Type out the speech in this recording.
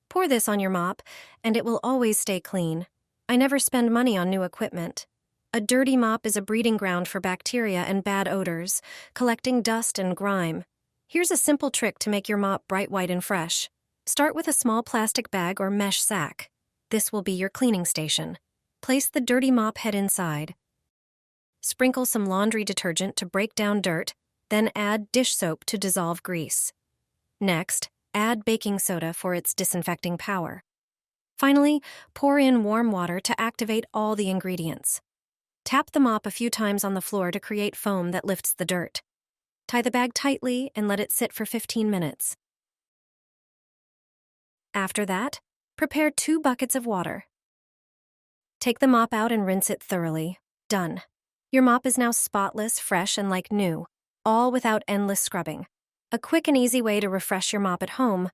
Pour this on your mop, and it will always stay clean. I never spend money on new equipment. A dirty mop is a breeding ground for bacteria and bad odors, collecting dust and grime. Here's a simple trick to make your mop bright white and fresh. Start with a small plastic bag or mesh sack. This will be your cleaning station. Place the dirty mop head inside. Sprinkle some laundry detergent to break down dirt, then add dish soap to dissolve grease. Next, add baking soda for its disinfecting power. Finally, pour in warm water to activate all the ingredients. Tap the mop a few times on the floor to create foam that lifts the dirt. Tie the bag tightly and let it sit for 15 minutes. After that, prepare 2 buckets of water. Take the mop out and rinse it thoroughly. Done. Your mop is now spotless, fresh, and like new, all without endless scrubbing. A quick and easy way to refresh your mop at home,